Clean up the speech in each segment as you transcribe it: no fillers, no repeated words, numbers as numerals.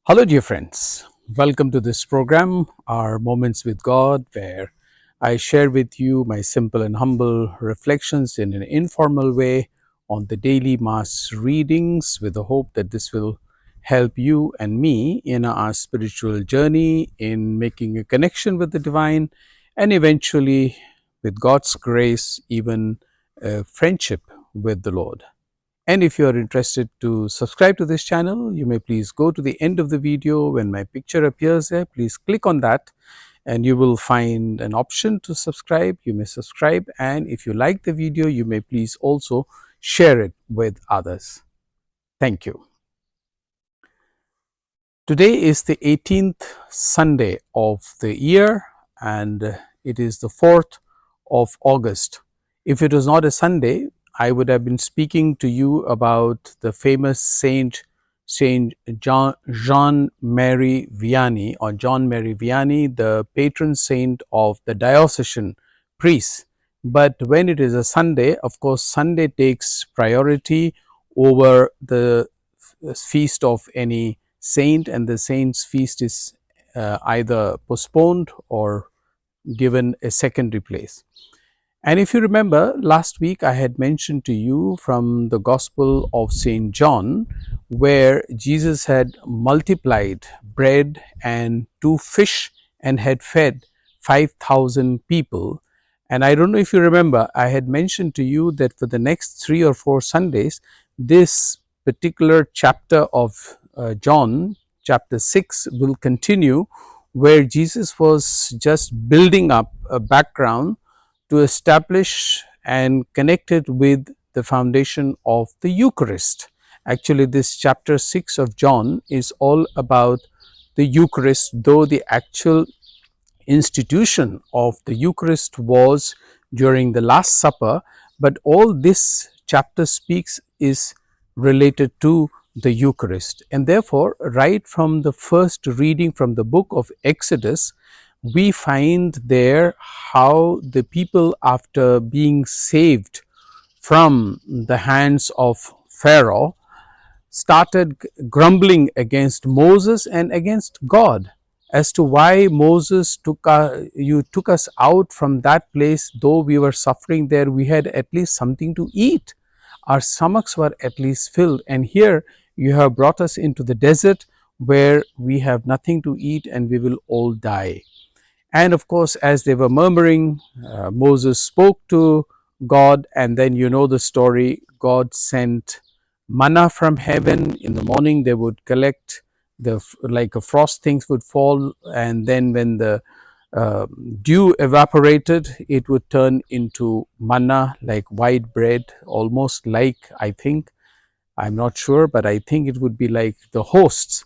Hello, dear friends. Welcome to this program, our Moments with God, where I share with you my simple and humble reflections in an informal way on the daily Mass readings, with the hope that this will help you and me in our spiritual journey, in making a connection with the divine, and eventually, with God's grace, even a friendship with the Lord. And if you are interested to subscribe to this channel, you may please go to the end of the video. When my picture appears there, please click on that and you will find an option to subscribe. You may subscribe, and if you like the video, you may please also share it with others. Thank you. Today is the 18th Sunday of the year, and it is the 4th of August. If it was not a Sunday, I would have been speaking to you about the famous Saint Jean Marie Vianney, or John Mary Vianney, the patron saint of the diocesan priests. But when it is a Sunday, of course, Sunday takes priority over the feast of any saint, and the saint's feast is either postponed or given a secondary place. And if you remember, last week I had mentioned to you from the Gospel of St. John, where Jesus had multiplied bread and two fish and had fed 5,000 people. And I don't know if you remember, I had mentioned to you that for the next 3 or 4 Sundays, this particular chapter of John, chapter 6, will continue, where Jesus was just building up a background to establish and connect it with the foundation of the Eucharist. Actually, this chapter 6 of John is all about the Eucharist, though the actual institution of the Eucharist was during the Last Supper, but all this chapter speaks is related to the Eucharist. And therefore, right from the first reading from the book of Exodus, we find there how the people, after being saved from the hands of Pharaoh, started grumbling against Moses and against God as to why Moses you took us out from that place. Though we were suffering there, we had at least something to eat. Our stomachs were at least filled, and here you have brought us into the desert where we have nothing to eat and we will all die. And of course, as they were murmuring, Moses spoke to God, and then you know the story. God sent manna from heaven. In the morning, they would collect like a frost, things would fall, and then when the uh, dew evaporated, it would turn into manna, like white bread, almost like, I think, I'm not sure, but I think it would be like the hosts.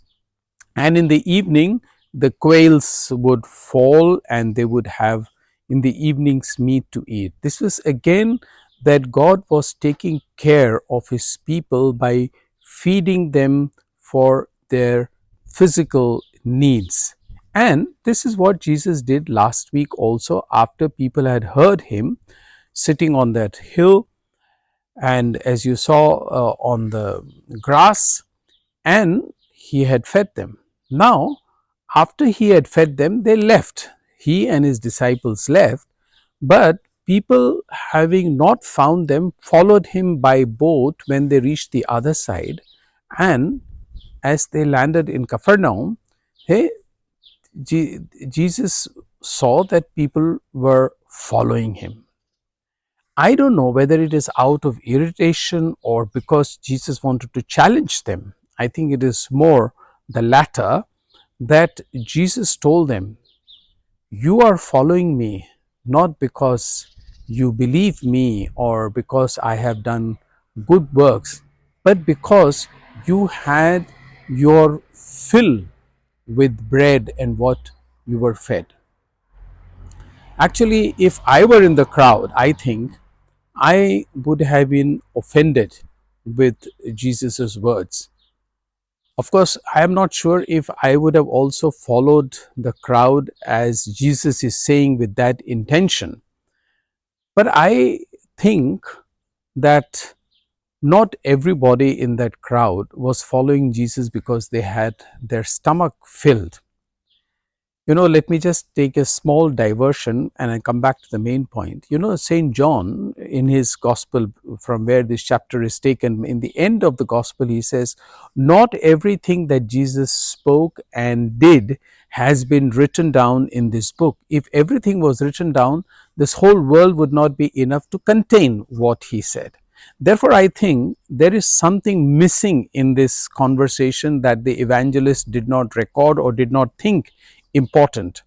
And in the evening, the quails would fall and they would have in the evenings meat to eat. This was again that God was taking care of his people by feeding them for their physical needs. And this is what Jesus did last week also, after people had heard him sitting on that hill, and as you saw on the grass, and he had fed them. Now, after he had fed them, they left. He and his disciples left, but people, having not found them, followed him by boat when they reached the other side. And as they landed in Capernaum, hey, Jesus saw that people were following him. I don't know whether it is out of irritation or because Jesus wanted to challenge them. I think it is more the latter, that Jesus told them, "You are following me not because you believe me or because I have done good works, but because you had your fill with bread and what you were fed." Actually, if I were in the crowd, I think I would have been offended with Jesus's words. Of course, I am not sure if I would have also followed the crowd as Jesus is saying with that intention. But I think that Not everybody in that crowd was following Jesus because they had their stomach filled. Let me just take a small diversion and I come back to the main point. St. John, in his gospel, from where this chapter is taken, in the end of the gospel, he says, not everything that Jesus spoke and did has been written down in this book. If everything was written down, this whole world would not be enough to contain what he said. Therefore, I think there is something missing in this conversation that the evangelist did not record or did not think important.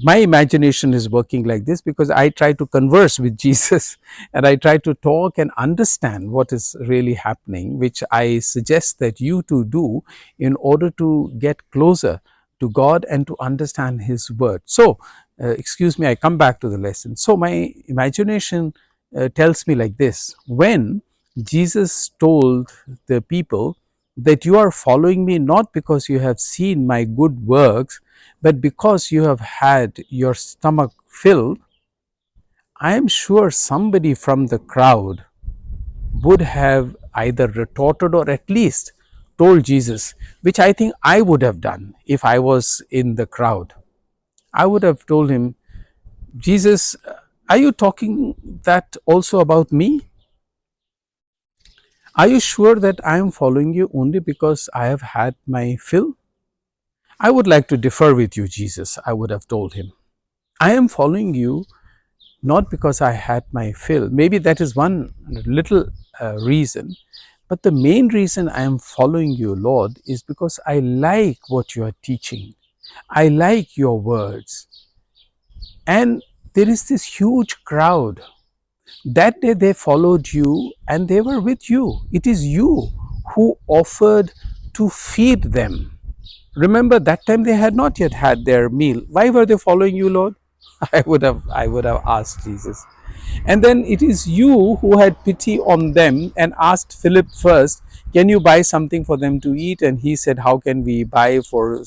My imagination is working like this because I try to converse with Jesus and I try to talk and understand what is really happening, which I suggest that you too do in order to get closer to God and to understand His word. So, excuse me, I come back to the lesson. So, my imagination tells me like this: when Jesus told the people that you are following me not because you have seen my good works, but because you have had your stomach filled, I am sure somebody from the crowd would have either retorted or at least told Jesus, which I think I would have done if I was in the crowd. I would have told him, Jesus, are you talking that also about me? Are you sure that I am following you only because I have had my fill? I would like to differ with you, Jesus, I would have told him. I am following you not because I had my fill. Maybe that is one little reason. But the main reason I am following you, Lord, is because I like what you are teaching. I like your words. And there is this huge crowd. That day they followed you and they were with you. It is you who offered to feed them. Remember, that time they had not yet had their meal. Why were they following you, Lord? I would have asked Jesus. And then it is you who had pity on them and asked Philip first, can you buy something for them to eat? And he said, how can we buy for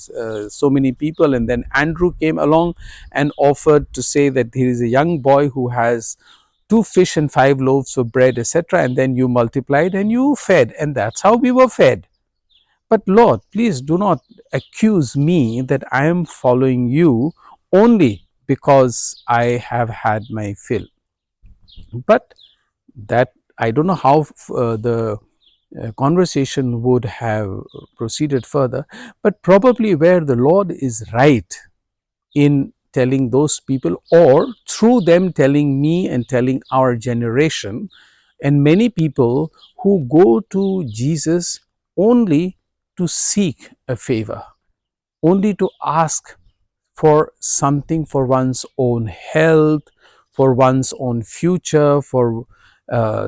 so many people? And then Andrew came along and offered to say that there is a young boy who has 2 fish and 5 loaves of bread, etc. And then you multiplied and you fed, and that's how we were fed. But Lord, please do not accuse me that I am following you only because I have had my fill. But that, I don't know how the conversation would have proceeded further, but probably where the Lord is right in telling those people, or through them telling me and telling our generation, and many people who go to Jesus only to seek a favor, only to ask for something for one's own health, for one's own future, for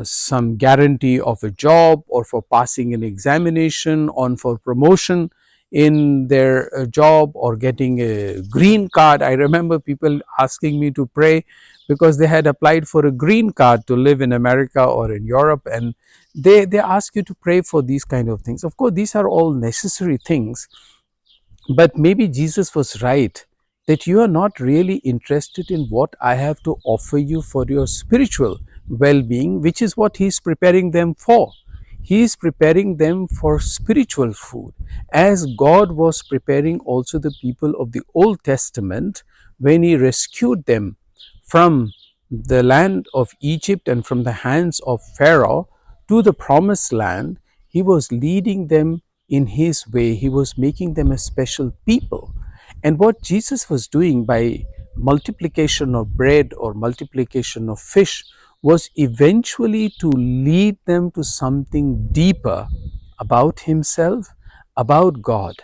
some guarantee of a job, or for passing an examination, on for promotion in their job, or getting a green card. I remember people asking me to pray because they had applied for a green card to live in America or in Europe, and they ask you to pray for these kind of things. Of course, these are all necessary things, but maybe Jesus was right that you are not really interested in what I have to offer you for your spiritual well being, which is what He is preparing them for. He is preparing them for spiritual food, as God was preparing also the people of the Old Testament when He rescued them from the land of Egypt and from the hands of Pharaoh to the promised land. He was leading them in His way. He was making them a special people. And what Jesus was doing by multiplication of bread or multiplication of fish was eventually to lead them to something deeper about Himself, about God.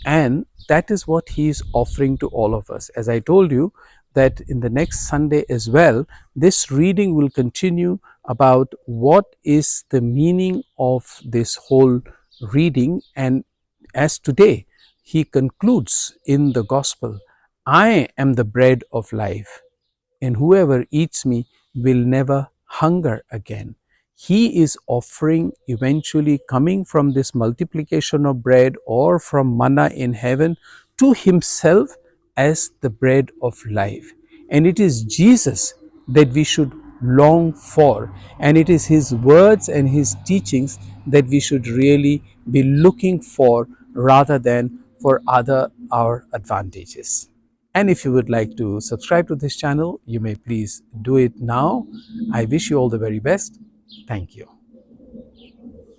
And that is what He is offering to all of us. As I told you, that in the next Sunday as well, this reading will continue about what is the meaning of this whole reading. And as today he concludes in the gospel, I am the bread of life, and whoever eats me will never hunger again. He is offering, eventually coming from this multiplication of bread or from manna in heaven, to himself as the bread of life. And it is Jesus that we should long for, and it is his words and his teachings that we should really be looking for rather than for other our advantages. And if you would like to subscribe to this channel, you may please do it now. I wish you all the very best. Thank you.